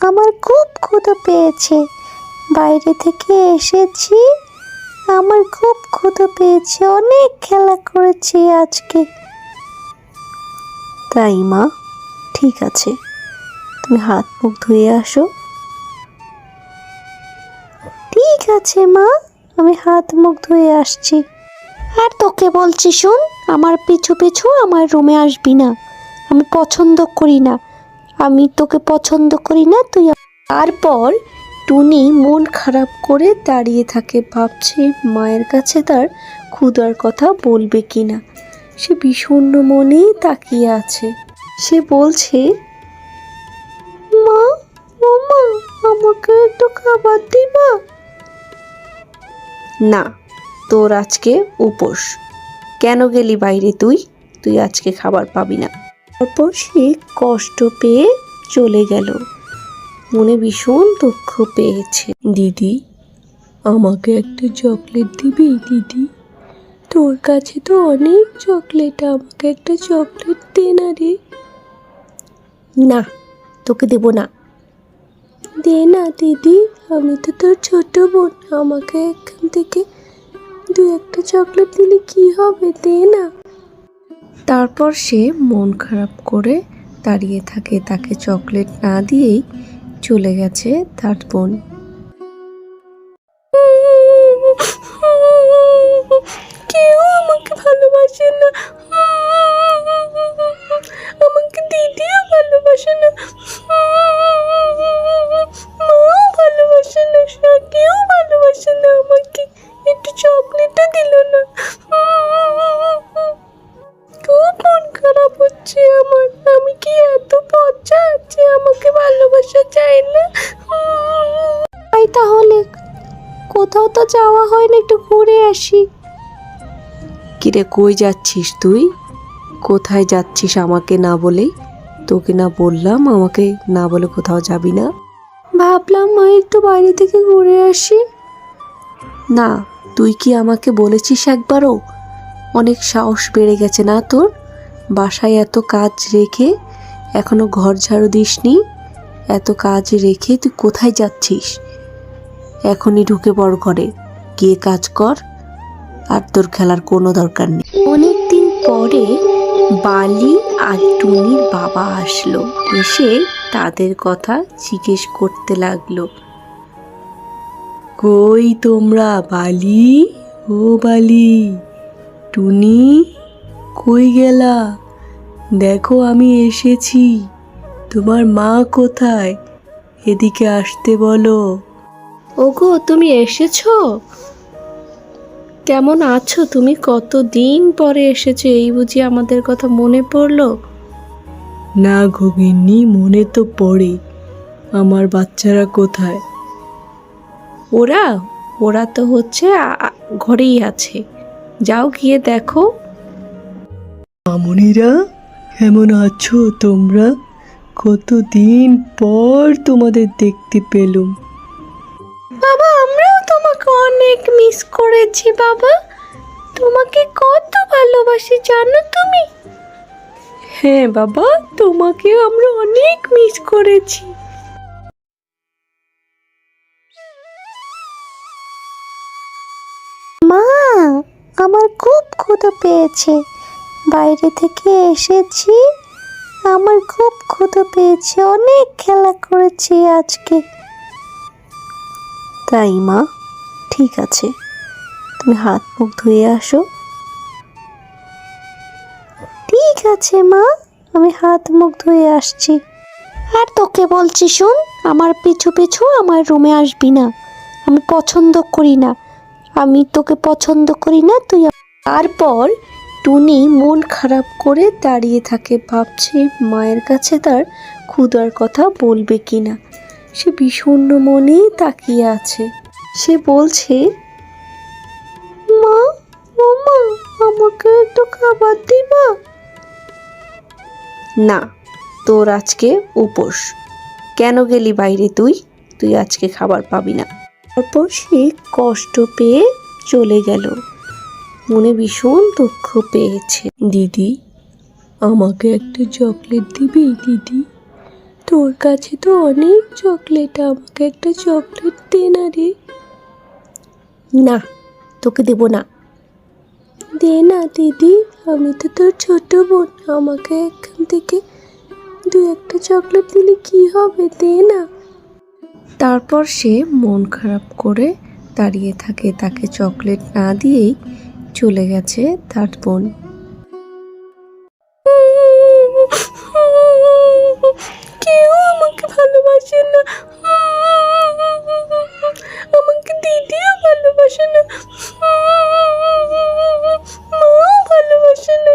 আমার খুব ক্ষুধা পেয়েছে, বাইরে থেকে এসেছি, আমার খুব ক্ষুধা পেয়েছে, অনেক খেলা করেছি আজকে। তাই মা, ঠিক আছে, তুমি হাত মুখ ধুয়ে আসো। ঠিক আছে মা, আমি হাত মুখ ধুয়ে আসছি। আর তোকে বলছি শোন, আমার পিছু পিছু আমার রুমে আসবি না, আমি পছন্দ করি না, আমি তোকে পছন্দ করি না তুই। তারপর টুনি মন খারাপ করে দাঁড়িয়ে থাকে, ভাবছে মায়ের কাছে তার ক্ষুধার কথা বলবে কিনা। সে বিষণ্ণ মনেই তাকিয়ে আছে। সে বলছে, মা, ও মা, আমাকে একটু খাবার দিবা? না, তোর আজকে উপোস, কেন গেলি বাইরে? তুই আজকে খাবার পাবি না। তারপর সে কষ্ট পেয়ে চলে গেল, মনে ভীষণ দুঃখ পেয়েছে। দিদি, আমাকে একটা চকলেট দিবি? দিদি, তোর কাছে তো অনেক চকলেট, আমাকে একটা চকলেট দে না রে। না, তোকে দেব না। দে না দিদি, আমি তো তোর ছোট বোন, আমাকে এখান থেকে দুই একটা চকলেট দিলে কি হবে, দে না। তারপর সে মন খারাপ করে দাঁড়িয়ে থাকে, তাকে চকলেট না দিয়েই চলে গেছে তার বোন। কেউ আমাকে ভালোবাসে না, আমাকে দিদিও ভালোবাসে না, মাও ভালোবাসে না, কেউ ভালোবাসে না আমাকে, একটু চকলেটও দিল না। খুব মন খারাপ হচ্ছে আমার, আমি কি এত পচা যে আমাকে ভালোবাসা চায় না? তাই তাহলে কোথাও তো যাওয়া হয় না, একটু ঘুরে আসি। কিরে, কই যাচ্ছিস তুই? কোথায় যাচ্ছিস আমাকে না বলেই? তোকে না বললাম আমাকে না বলে কোথাও যাবি না? ভাবলাম মা একটু বাইরে থেকে ঘুরে আসি। না, তুই কি আমাকে বলেছিস একবারও? অনেক সাহস বেড়ে গেছে না তোর? বাসায় এত কাজ রেখে এখনো ঘর ঝাড়ু দিসনি, এত কাজ রেখে তুই কোথায় যাচ্ছিস? এখনই ঢুকে পড় ঘরে, গিয়ে কাজ কর, আর তোর খেলার কোনো দরকার নেই। অনেকদিন পরে বালি আর টুনির বাবা আসলো, এসে তাদের কথা জিজ্ঞেস করতে লাগলো। কই তোমরা বালি, ও বালি, টুনি, কই গেলা? দেখো আমি এসেছি, তোমার মা কোথায়? এদিকে আসতে বলো। ওগো, তুমি এসেছো? কেমন আছো তুমি? কতদিন পরে এসেছো, এই বুঝি আমাদের কথা মনে পড়লো? না গিন্নি, মনে তো পড়ে। আমার বাচ্চারা কোথায়? ওরা তো হচ্ছে ঘরেই আছে, যাও গিয়ে দেখো। মামুনিরা, কেমন আছো তোমরা? কতদিন পর তোমাদের দেখতে পেলুম। বাবা, আমরাও তোমাকে অনেক মিস করেছি বাবা, তোমাকে কত ভালোবাসি জানো তুমি? হ্যাঁ বাবা, তোমাকে আমরা অনেক মিস করেছি। মা, আমার খুব ক্ষুধা পেয়েছে, বাইরে থেকে এসেছি, আমার খুব ক্ষুধা পেয়েছে, অনেক খেলা করেছি আজকে। তাই মা, ঠিক আছে, তুমি হাত মুখ ধুয়ে আসো। ঠিক আছে মা, আমি হাত মুখ ধুয়ে আসছি। আর তোকে বলছি শোন, আমার পিছু পিছু আমার রুমে আসবি না, আমি পছন্দ করি না, আমি তোকে পছন্দ করি না তুই। তারপর টুনি মন খারাপ করে দাঁড়িয়ে থাকে, ভাবছে মায়ের কাছে তার ক্ষুধার কথা বলবে কিনা। সে বিষণ্ণ মনেই তাকিয়ে আছে। সে বলছে, মা, ও মা, আমাকে একটু খাবার দিবা? না, তোর আজকে উপোস, কেন গেলি বাইরে? তুই আজকে খাবার পাবি না। তারপর সে কষ্ট পেয়ে চলে গেল, মনে ভীষণ দুঃখ পেয়েছে। দিদি, আমাকে একটা চকলেট দিবি? দিদি, তোর কাছে তো অনেক চকলেট, আমাকে একটা চকলেট দে না রে। না, তোকে দেব না। দে না দিদি, আমি তো তোর ছোট বোন, আমাকে এখান থেকে দু একটা চকলেট দিলে কি হবে, দে না। তারপর সে মন খারাপ করে দাঁড়িয়ে থাকে, তাকে চকলেট না দিয়েই চলে গেছে তার বোন। কেউ আমাকে ভালোবাসে না, আমাকে দিদিও ভালোবাসে না, মাও ভালোবাসে না,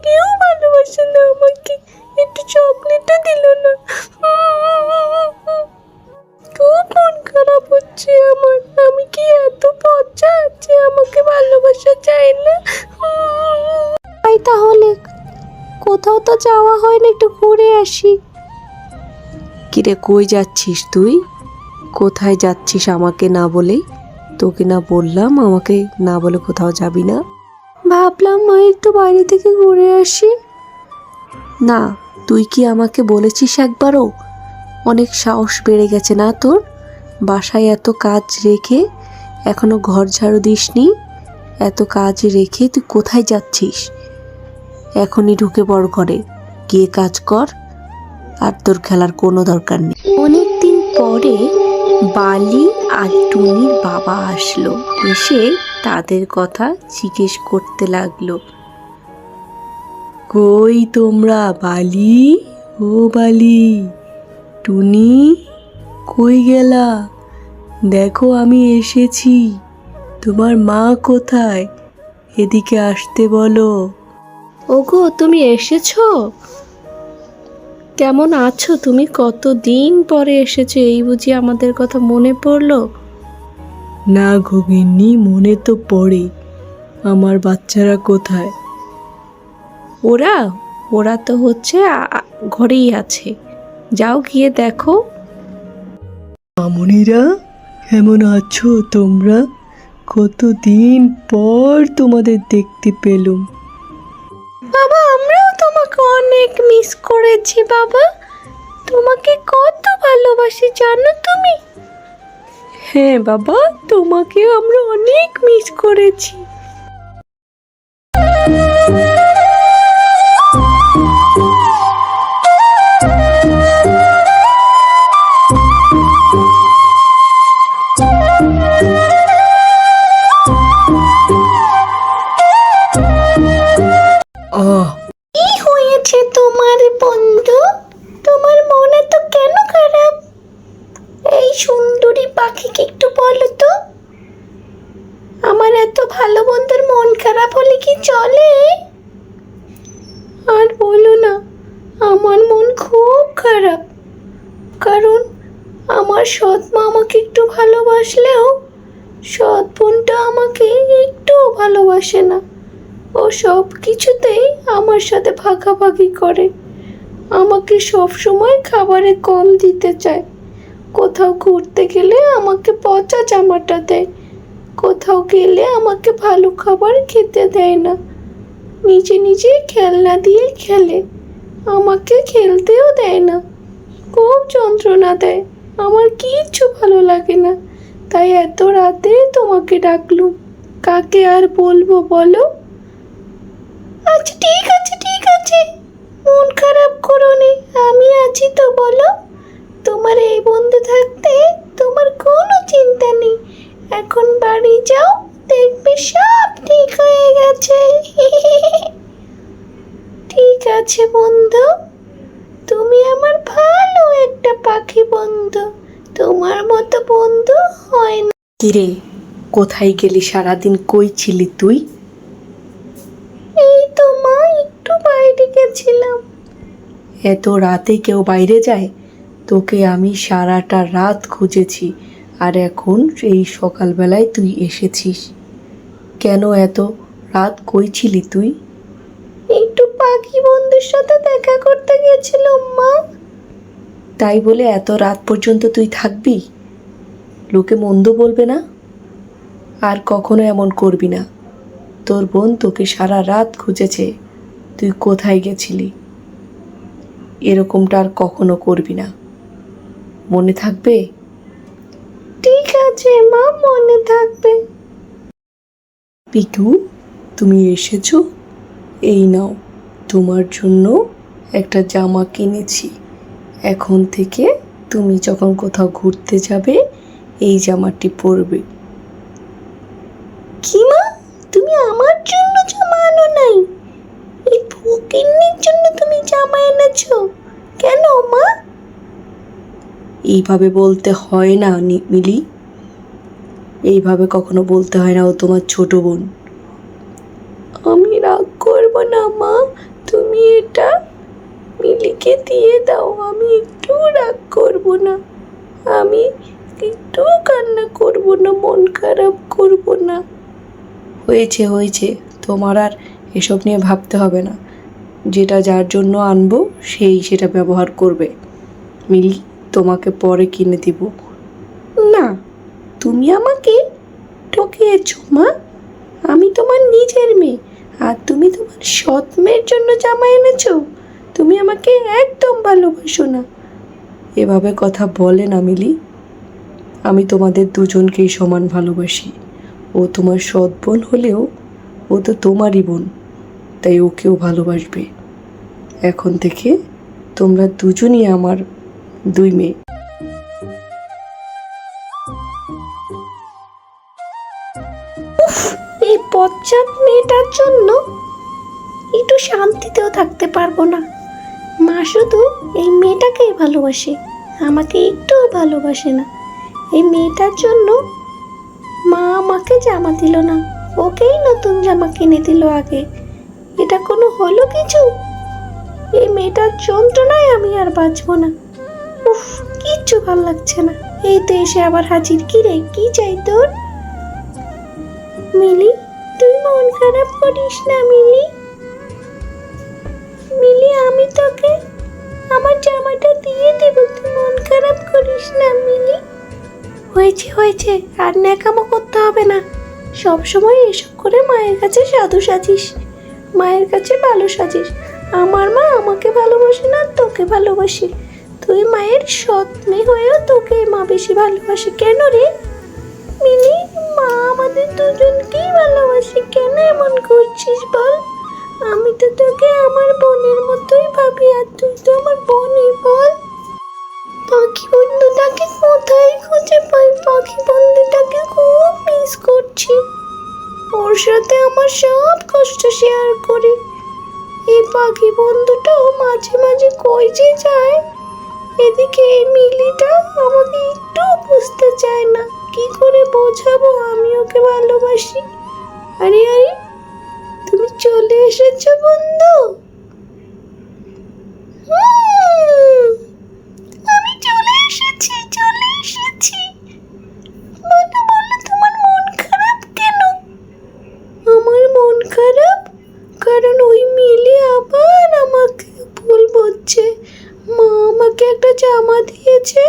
কেউ ভালোবাসে না আমাকে, একটু চকলেটও দিল না। খুব মন খারাপ হচ্ছে আমার, আমি কি এত পচা আছি, আমাকে ভালোবাসা চাই না। তাই তাহলে কোথাও তো যাওয়া হয় না, একটু ঘুরে আসি। কিরে, কই যাচ্ছিস তুই? কোথায় যাচ্ছিস আমাকে না বলেই? তোকে না বললাম আমাকে না বলে কোথাও যাবি না? ভাবলাম মা একটু বাইরে থেকে ঘুরে আসি। না, তুই কি আমাকে বলেছিস একবারও? অনেক সাহস বেড়ে গেছে না তোর? বাসায় এত কাজ রেখে এখনো ঘর ঝাড়ু দিসনি, এত কাজ রেখে তুই কোথায় যাচ্ছিস? এখনই ঢুকে পড় ঘরে, গিয়ে কাজ কর, আর তোর খেলার কোনো দরকার নেই। অনেকদিন পরে বালি আর টুনির বাবা আসলো, এসে তাদের কথা জিজ্ঞেস করতে লাগলো। কই তোমরা বালি, ও বালি, টুনি, কই গেলা? দেখো আমি এসেছি, তোমার মা কোথায়? এদিকে আসতে বলো। ওগো, তুমি এসেছো? কেমন আছো তুমি? কতদিন পরে এসেছো, এই বুঝি আমাদের কথা মনে পড়লো? না গগিন্নি, মনে তো পড়ে। আমার বাচ্চারা কোথায়? ওরা ওরা তো হচ্ছে ঘরেই আছে, যাও গিয়ে দেখো। মামুনিরা, কেমন আছো তোমরা? কতদিন পর তোমাদের দেখতে পেলুম। বাবা, আমরাও তোমাকে অনেক মিস করেছি বাবা, তোমাকে কত ভালোবাসি জানো তুমি? হ্যাঁ বাবা, তোমাকে আমরা অনেক মিস করেছি। কি হয়েছে তোমার বন্ধু? তোমার মন এত কেন খারাপ? এই সুন্দরী পাখিকে একটু বলো তো, আমার এত ভালো বন্ধুর মন খারাপ হলে কি চলে? আর বলো না, আমার মন খুব খারাপ, কারণ আমার সৎ মা আমাকে একটু ভালোবাসলেও সৎ বোনটা আমাকে একটুও ভালোবাসে না। ও সব কিছুতেই আমার সাথে ভাগাভাগি করে, আমাকে সব সময় খাবারে কম দিতে চায়। কোথাও ঘুরতে গেলে আমাকে পচা জামাটা দেয়, কোথাও গেলে আমাকে ভালো খাবার খেতে দেয় না, নিজে নিজে খেলনা দিয়ে খেলে, আমাকে খেলতেও দেয় না, খুব যন্ত্রণা দেয়, আমার কিচ্ছু ভালো লাগে না। তাই এত রাতে তোমাকে ডাকলুম, কাকে আর বলবো বলো? আচ্ছা ঠিক আছে, ঠিক আছে, মন খারাপ করো নি, আমি আছি তো বলো। তোমার এই বন্ধু থাকতে তোমার কোনো চিন্তা নেই। এখন বাড়ি যাও, দেখবে সব ঠিক হয়ে গেছে। ঠিক আছে বন্ধু, তুমি আমার ভালো একটা পাখি বন্ধু, তোমার মতো বন্ধু হয় না। কিরে, কোথায় গেলি সারাদিন? কই ছিলি তুই? এই তো মা, একটু বাইরে গেছিলাম। এত রাতে কেউ বাইরে যায়? তোকে আমি সারাটা রাত খুঁজেছি, আর এখন এই সকালবেলায় তুই এসেছিস কেন? এত রাত কই ছিলি তুই? একটু পাখি বন্ধুর সাথে দেখা করতে গেছিলাম মা। তাই বলে এত রাত পর্যন্ত তুই থাকবি? লোকে মন্দ বলবে না? আর কখনো এমন করবি না। তোর বোন তোকে সারা রাত খুঁজেছে, তুই কোথায় গেছিলি? এরকমটা আর কখনো করবি না। মনে থাকবে? ঠিক আছে মা, মনে থাকবে। পিকু, তুমি এসেছো? এই নাও, তোমার জন্য একটা জামা কিনেছি। এখন থেকে তুমি যখন কোথাও ঘুরতে যাবে এই জামাটি পরবে। কি মা, তুমি আমার জন্য জামা আনো নাই? এই ফকিন্নির জন্য তুমি জামা এনেছো কেন মা? এইভাবে বলতে হয় না মিলি, এইভাবে কখনো বলতে হয় না, ও তোমার ছোট বোন। আমি রাগ করবো না মা, তুমি এটা মিলিকে দিয়ে দাও। আমি একটু রাগ করব না, আমি একটু কান্না করব না, মন খারাপ করব না। হয়েছে হয়েছে, তোমার আর এসব নিয়ে ভাবতে হবে না। যেটা যার জন্য আনবো সেই সেটা ব্যবহার করবে। মিলি, তোমাকে পরে কিনে দিব। না, তুমি আমাকে ঠকিয়েছো মা। আমি তোমার নিজের মেয়ে, আর তুমি তোমার সৎ মেয়ের জন্য জামা এনেছো। তুমি আমাকে একদম ভালোবাসো না। এভাবে কথা বলে না মিলি। আমি তোমাদের দুজনকেই সমান ভালোবাসি। ও তোমার সৎ বোন হলেও ও তো তোমারই বোন, তাই ওকেও ভালোবাসবে। এখন থেকে তোমরা দুজনই আমার দুই মেয়ে। এই বজ্জাত মেয়েটার জন্য একটু শান্তিতেও থাকতে পারবো না। মা শুধু এই মেয়েটাকেই ভালোবাসে, আমাকে একটুও ভালোবাসে না। এই মেয়েটার জন্য মা আমাকে জামা দিল না, ওকেই নতুন জামা কিনে দিল আগে। এটা কোনো হলো কিছু? এই মেয়েটার যন্ত্রণায় আমি আর বাঁচবো না। উফ, কিচ্ছু ভাল লাগছে না। এই তো এসে আবার হাজির। কি রে, কি চাই তোর? মিলি, তুই মন খারাপ করিস না মিলি। মিলি, আমি তোকে আমার জামাটা দিয়ে দেব, তুই মন খারাপ করিস না মিলি। হয়েছে হয়েছে, আর ন্যাকামো করতে হবে না। সব সময় এসব করে মায়ের কাছে সাধু সাজিস, মায়ের কাছে ভালো সাজিস। আমার মা আমাকে ভালোবাসে না, তোকে ভালোবাসে। তুই মায়ের সৎ মেয়ে হয়েও তোকে মা বেশি ভালোবাসে কেন রে? মিলি, মা আমাদের দুজনকেই ভালোবাসে, কেন এমন করছিস বল? আমি তো তোকে আমার বোনের মতোই ভাবি, আর তুই তো আমার বোনই বল। পাখি বন্ধুটাকে কোথায় খুঁজে পাই? পাখি বন্ধুটাকে খুব মিস করছি। ওর সাথে আমার সব কষ্ট শেয়ার করি। এই পাখি বন্ধুটাও মাঝে মাঝে কই যে যায়। এদিকে এই মিলিটা আমাকে একটু বুঝতে চায় না। কি করে বোঝাবো আমি ওকে ভালোবাসি? আরে আরে, তুমি চলে এসেছো বন্ধু। আমি চলে এসেছি, চলে এসেছি। বলো বলো, তোমার মন খারাপ কেন? আমার মন খারাপ কারণ ওই মিলি আবার আমাকে ভুল বুঝছে। মা আমাকে একটা জামা দিয়েছে,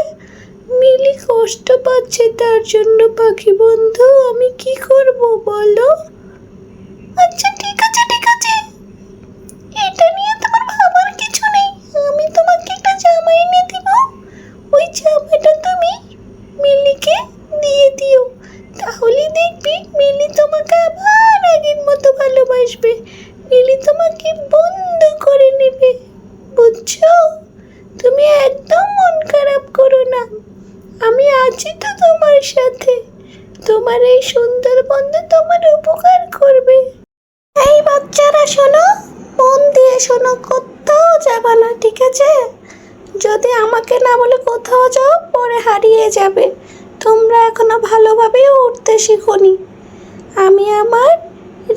মিলি কষ্ট পাচ্ছে তার জন্য। পাখি বন্ধু, আমি কি করব বলো? আচ্ছা ঠিক আছে ঠিক আছে, এটা নিয়ে তোমার ভাবার কিছু নেই। আমি তোমাকে একটা জামা এনে দিব, ওই জামাটা তুমি মিলিকে দিয়ে দিও। তাহলে দেখবি মিলি তোমাকে আবার আগের মতো ভালোবাসবে। মিলি তোমাকে বন্ধু করে নেবে, বুঝছো? তুমি একদম মন খারাপ করো না, আমি আছি তো তোমার সাথে। তোমার এই সুন্দর বন্ধু তোমার উপকার করবে। এই বাচ্চারা শোনো, মন দিয়ে শোনো, কোথাও যাবা না, ঠিক আছে? যদি আমাকে না বলে কোথাও যাও, পরে হারিয়ে যাবে। তোমরা এখনো ভালোভাবে উঠতে শিখোনি। আমি আমার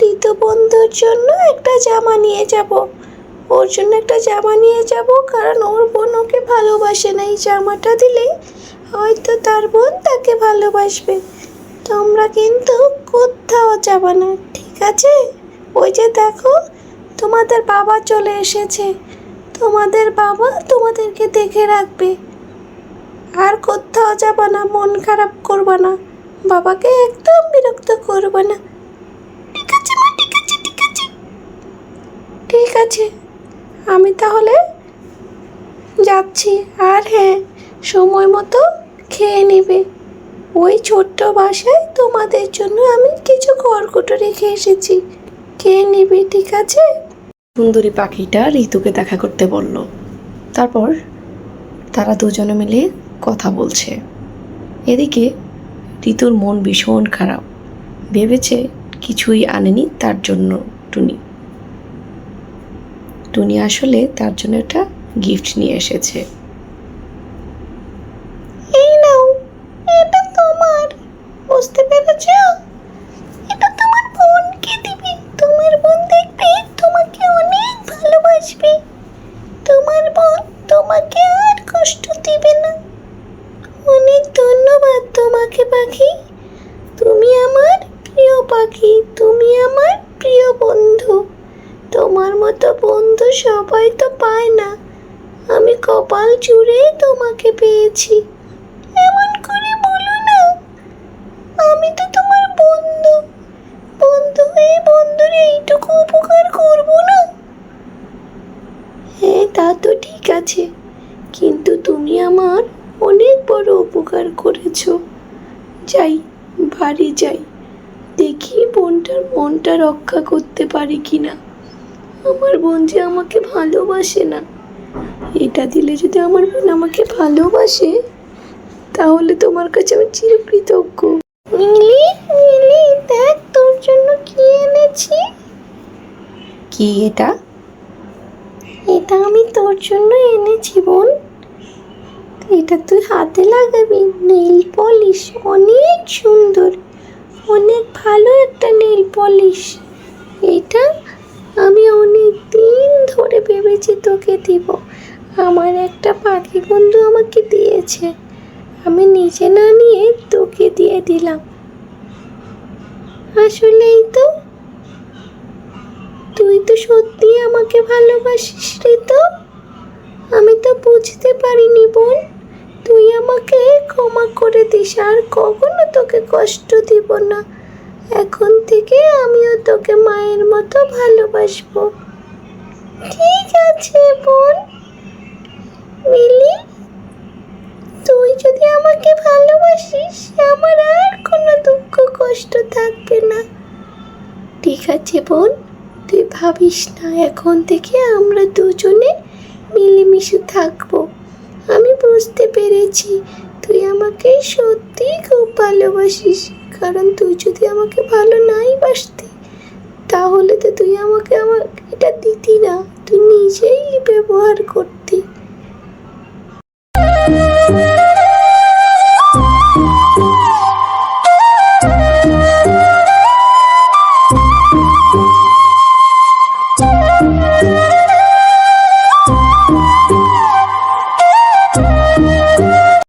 ঋতু বন্ধুর জন্য একটা জামা নিয়ে যাব। ওর জন্য একটা জামা নিয়ে যাব, কারণ ওর বোন ওকে ভালোবাসে না। এই জামাটা দিলে হয়তো তার বোন তাকে ভালোবাসবে। তোমরা কিন্তু কোথাও যাবা না, ঠিক আছে? ওই যে দেখো, তোমাদের বাবা চলে এসেছে। তোমাদের বাবা তোমাদেরকে দেখে রাখবে। আর কোথাও যাবা না, মন খারাপ করবা না, বাবাকে একদম বিরক্ত করবা না, ঠিক আছে মা? ঠিক আছে ঠিক আছে ঠিক আছে, আমি তাহলে যাচ্ছি। আর হ্যাঁ, সময় মতো খেয়ে নেবে। ওই ছোট্ট বাসায় তোমাদের জন্য আমি কিছু খড়কুটো রেখে এসেছি, খেয়ে নেবে, ঠিক আছে? সুন্দরী পাখিটা ঋতুকে দেখা করতে বলল। তারপর তারা দুজনে মিলে কথা বলছে। এদিকে ঋতুর মন ভীষণ খারাপ, ভেবেছে কিছুই আনেনি তার জন্য টুনি। টুনি আসলে তার জন্য একটা গিফট নিয়ে এসেছে। এই নাও, এটা তোমার, বুঝতে পেরেছো? এটা তোমার বোনকে দিবে। তোমার বোন দেখবে তোমাকে অনেক ভালোবাসবে। তোমার বোন তোমাকে আর কষ্ট দিবে না। অনেক ধন্যবাদ তোমাকে পাখি। তুমি আমার প্রিয় পাখি, তুমি আমার প্রিয় বন্ধু। তোমার মতো বন্ধু সবাই তো পায় না। আমি কপাল জুড়ে তোমাকে পেয়েছি। এমন করে বলো না, আমি তো তোমার বন্ধু। বন্ধু হয়ে বন্ধুর এইটুকু উপকার করব না? হ্যাঁ, তা তো ঠিক আছে, কিন্তু তুমি আমার অনেক বড় উপকার করেছো। যাই, বাড়ি যাই, দেখি বোনটার মনটা রক্ষা করতে পারি কিনা। আমার বোন যে আমাকে ভালোবাসে না। এটা দিলে যদি আমার বোন আমাকে ভালোবাসে, তাহলে তোমার কাছে আমি চিরকৃতজ্ঞ। মিলি, মিলি, দেখ তোর জন্য কি এনেছি। কি এটা? এটা আমি তোর জন্য এনেছি বোন। এটা তুই হাতে লাগাবি, নেল পলিশ, অনেক সুন্দর, অনেক ভালো একটা নেল পলিশ। এটা আমি অনেক দিন ধরে ভেবেছি তোকে দিব। আমার একটা পাখি বন্ধু আমাকে দিয়েছে, আমি নিজে না নিয়ে তোকে দিয়ে দিলাম। আসলেই তো, তুই তো সত্যি আমাকে ভালোবাসিস রে। তো আমি তো বুঝতে পারিনি বোন। তুই আমাকে ক্ষমা করে দিস, আর কখনো তোকে কষ্ট দিব না। এখন থেকে আমিও তোকে মায়ের মতো ভালোবাসবো। ঠিক আছে বোন। মিলি, তুই যদি আমাকে ভালোবাসিস, আমার আর কোনো দুঃখ কষ্ট থাকবে না। ঠিক আছে বোন, তুই ভাবিস না, এখন থেকে আমরা দুজনে মিলেমিশে থাকবো। আমি বুঝতে পেরেছি তুই আমাকে সত্যি খুব ভালোবাসিস, কারণ তুই যদি আমাকে ভালো নাই বাসতি, তাহলে তো তুই আমাকে এটা দিতি না, তুই নিজেই ব্যবহার করতি।